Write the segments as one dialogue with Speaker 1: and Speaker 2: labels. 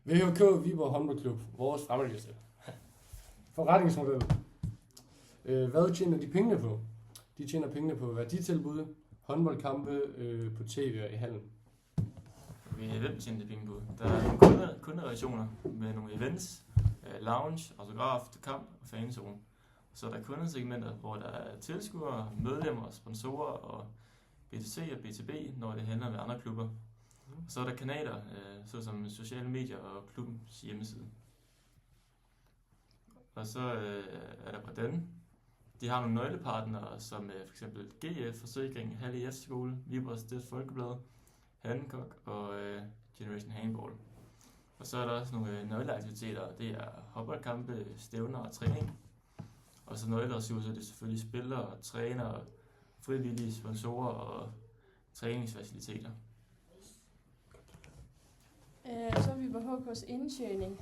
Speaker 1: VHK Viborg Håndboldklub, vores fremlæggelse. Forretningsmodel. Hvad tjener de pengene på? De tjener pengene på værditilbud, håndboldkampe på tv og i hallen.
Speaker 2: Hvem tjener de penge på? Der er nogle kunderelationer med nogle events, lounge, autograf, kamp og fanzone. Så er der kundesegmenter, hvor der er tilskuere, medlemmer, sponsorer og BTC og BTB, når det handler med andre klubber. Så er der kanaler, såsom sociale medier og klubbens hjemmeside. Og så er der hvordan. De har nogle nøglepartnere, som f.eks. GF Forsikring, Halle Skole, Viborg Stedt Folkeblad, Hancock og Generation Handball. Og så er der også nogle nøgleaktiviteter, det er håndboldkampe, stævner og træning. Og så nøgleressourcer, det er selvfølgelig spillere, trænere, frivillige sponsorer og træningsfaciliteter.
Speaker 3: Så er vi på HK's indtjening.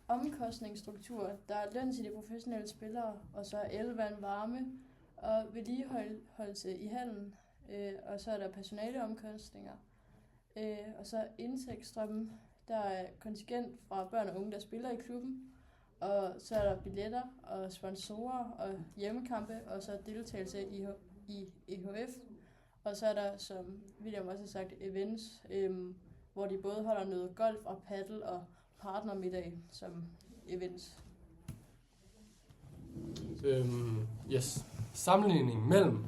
Speaker 3: Omkostningsstruktur, der er løn til de professionelle spillere, og så er el, vand, varme og vedligeholdelse i hallen, og så er der personaleomkostninger. Og så indtægtsstrømmen, der er kontingent fra børn og unge, der spiller i klubben, og så er der billetter og sponsorer og hjemmekampe, og så deltagelse i EHF, og så er der, som William også har sagt, events, hvor de både holder noget golf og paddle og partnermiddag som events.
Speaker 1: Yes. Sammenligning mellem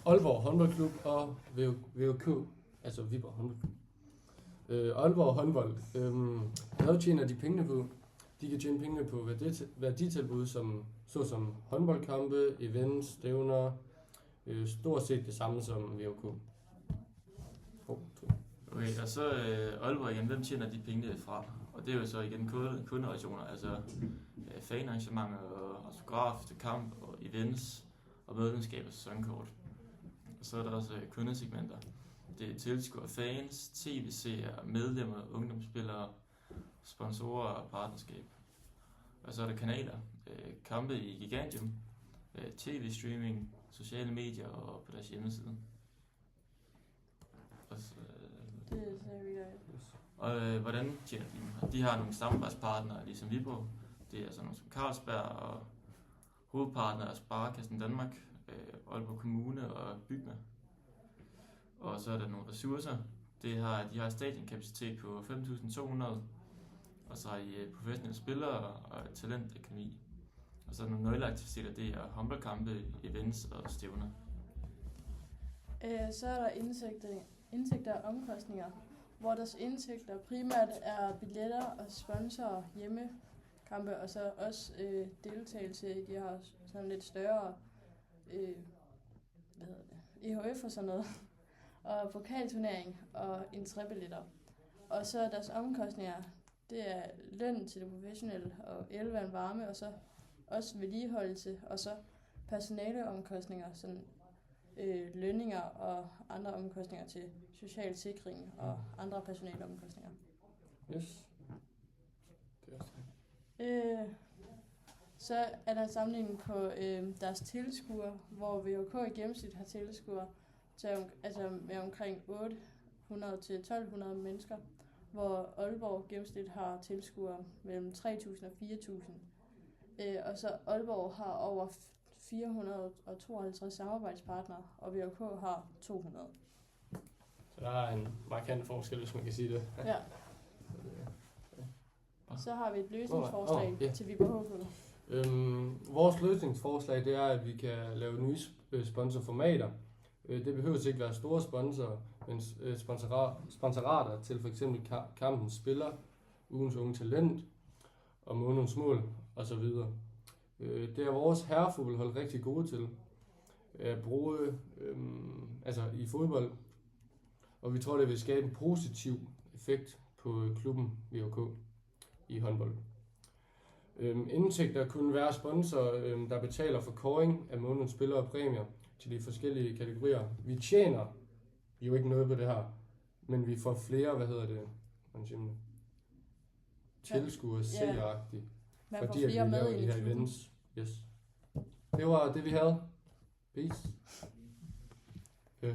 Speaker 1: Aalborg Håndboldklub og VHK, altså Viborg Håndboldklub. Aalborg Håndbold, hvad tjener de pengene på? De kan tjene pengene på værditilbud, såsom håndboldkampe, events, stævner, stort set det samme som VHK.
Speaker 2: Okay, og så Aalborg igen, hvem tjener de pengene fra? Og det er jo så igen kunderelationer, altså fanarrangementer og autograf til kamp og events og medlemskab og sæsonkort. Og så er der også kundesegmenter. Det er tilskuere, fans, tv-seere, medlemmer, ungdomsspillere, sponsorer og partnerskab. Og så er der kanaler, kampe i Gigantium, tv-streaming, sociale medier og på deres hjemmeside. Og så,
Speaker 3: Det ser vi der.
Speaker 2: Og hvordan tjener de? De har nogle samarbejdspartnere, ligesom Viborg. Det er sådan nogle som Carlsberg og hovedpartner af Sparekassen Danmark, Aalborg Kommune og Bygma. Og så er der nogle ressourcer. De har stadionkapacitet på 5.200, og så har de professionelle spillere og et talentakademi. Og så er der nogle nøgleaktiviteter, det er håndboldkampe, events og stævner.
Speaker 3: Så er der indtægter og omkostninger, hvor deres indtægter primært er billetter og sponsorer, hjemmekampe, og så også deltagelse i de her sådan lidt større EHF og sådan noget, og pokalturnering og entrébilletter. Og så deres omkostninger, det er løn til det professionelle og el, vand, varme, og så også vedligeholdelse, og så personaleomkostninger, sådan lønninger og andre omkostninger til social sikring og andre personaleomkostninger.
Speaker 1: Yes. Det er også det.
Speaker 3: Så er der en sammenligning på deres tilskuere, hvor VHK i gennemsnit har tilskuere til, altså med omkring 800 til 1200 mennesker, hvor Aalborg gennemsnit har tilskuere mellem 3.000 og 4.000. Og så Aalborg har over 452 samarbejdspartnere, og VHK har 200.
Speaker 1: Så der er en markant forskel, hvis man kan sige det.
Speaker 3: Ja. Så har vi et løsningsforslag til Viborg HK.
Speaker 1: Vores løsningsforslag, det er, at vi kan lave nye sponsorformater. Det behøver ikke være store sponsorer, men sponsorater til f.eks. kampens spiller, ugens unge talent og månedens mål osv. Det er vores herrefodboldhold rigtig gode til at bruge i fodbold, og vi tror, det vil skabe en positiv effekt på klubben VHK i håndbold. Indtægter kunne være sponsorer, der betaler for kåring af månedens spillere og præmier til de forskellige kategorier. Vi tjener jo ikke noget på det her, men vi får flere, tilskuere, seeragtigt, fordi vi laver de her events. Yes. Det var det, vi havde. Peace.
Speaker 3: Ja.